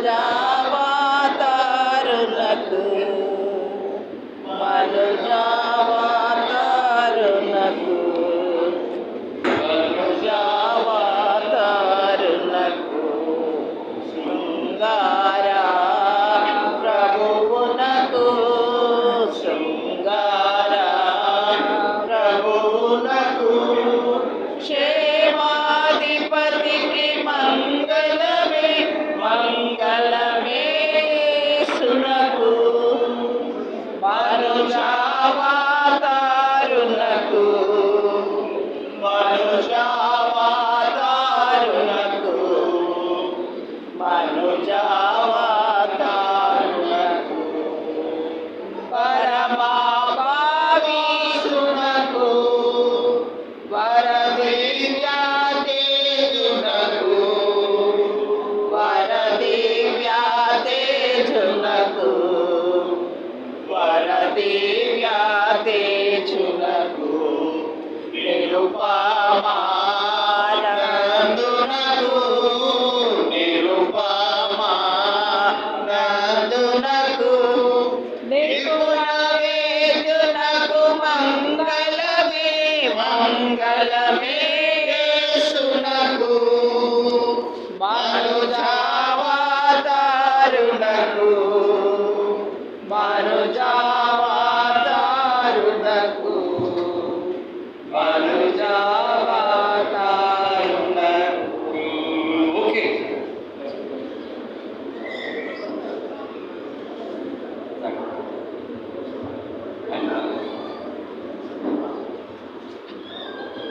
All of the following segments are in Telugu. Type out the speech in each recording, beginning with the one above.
మనుజావతారులకు మనుజావతారులకు మనుజావతారులకు శృంగార ప్రభువునకు శృంగార ప్రభువునకు క్షేమాధిపతికి మంగళమే మంగళమే సునకు మనుజావతారులకు మనుజావతారులకు మనుజావతారులకు పరమాభావీసునకు వరదివ్యాతేజునకు వరదివ్యాతేజునకు వరదివ్యాతేజునకు నిరుపమానందునకు నిరుపమానందునకు నిపుణ వేద్యునకు మంగళమే మంగళమే యేసునకు మనుజావతారులకు మనుజావతారులకు మనుజావతారులకు. ఓకే,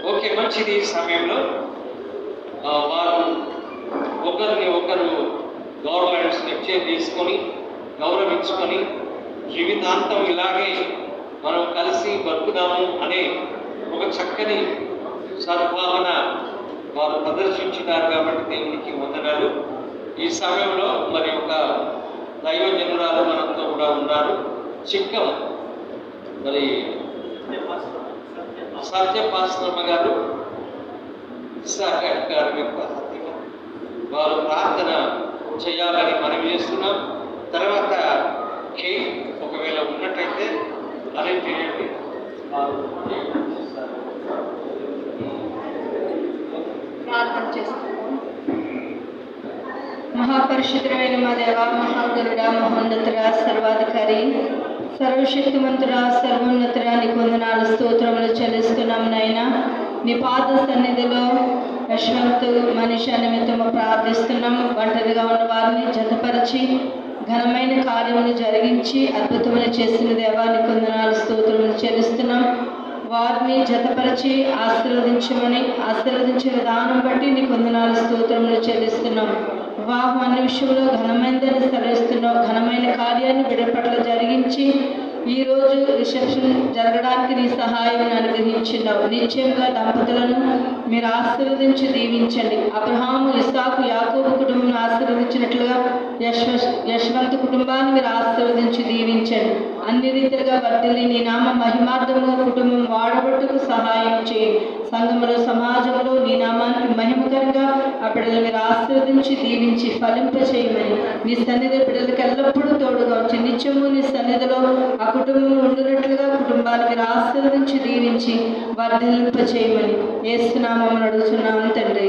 ఓకే, మంచిది. ఈ సమయంలో వారు ఒకరిని ఒకరు గవర్నమెంట్ స్టెప్ తీసుకొని గౌరవించుకొని జీవితాంతం ఇలాగే మనం కలిసి బతుకుదాము అనే ఒక చక్కని సద్భావన వారు ప్రదర్శించినారు కాబట్టి దేవునికి వందనాలు. ఈ సమయంలో మరి ఒక దైవజనురాలు మనతో కూడా ఉన్నారు. చిక్కం మరి సత్యపాశ్రమ గారు ఇస్సాక్ గారి యొక్క వారు ప్రార్థన చేయాలని మనం చేస్తున్నాం. తర్వాత కేక్ ఒకవేళ ఉన్నట్టయితే అరేంజ్ చేయండి. ప్రార్థన చేస్తాము. మహాపరిశుద్ధమైన మా దేవ, మహాగరుడ, మహోన్నతుడా, సర్వాధికారి, సర్వశక్తిమంతుడా, సర్వోన్నతుడా, నీకు వందనాలు స్తోత్రములు చెల్లిస్తున్నాం నాయనా. నీ పాద సన్నిధిలో యశ్వంత్ మనిషి నిమిత్తము ప్రార్థిస్తున్నాం. ఒంటరిగా ఉన్న వారిని జతపరిచి ఘనమైన కార్యములు జరిగించి అద్భుతములు చేసిన దేవా, నీకు వందనాలు స్తోత్రములు చెల్లిస్తున్నాం. వారిని జతపరిచి ఆశీర్వదించే విధానం బట్టి నీకు వందనాలు స్తోత్రములు చెల్లిస్తున్నాం. వివాహం అన్ని విషయంలో ఘనమైనదని సెలవిస్తున్నావు. ఘనమైన కార్యాన్ని బిడ్డ పట్ల జరిగించి ఈరోజు రిసెప్షన్ జరగడానికి నీ సహాయం అనుగ్రహించినావు. నిశ్చయంగా దంపతులను మీరు ఆశీర్వదించి దీవించండి. అబ్రహాము, ఇస్సాకు, యాకోబు కుటుంబం ఆశీర్వదించినట్లుగా యశ్వంత్ కుటుంబాన్ని మీరు ఆశీర్వదించి దీవించండి. అన్ని రీతిలుగా వర్ధిల్లి నీ నామ మహిమార్థము కుటుంబం వాడబట్టుకు సహాయం చేయండి. సంఘములో సమాజంలో నీ నామానికి మహిమకరంగా ఆ బిడ్డలు మీరు ఆశీర్వదించి దీవించి ఫలింపచేయమని నీ సన్నిధి బిడ్డలకు ఎల్లప్పుడూ తోడుగా వచ్చి నిత్యము నీ సన్నిధిలో ఆ కుటుంబం ఉండినట్లుగా కుటుంబాన్ని మీరు ఆశీర్వదించి దీవించి వర్ధిల్లింపచేయమని యేసు నామమున అడుగుతున్నాము తండ్రి.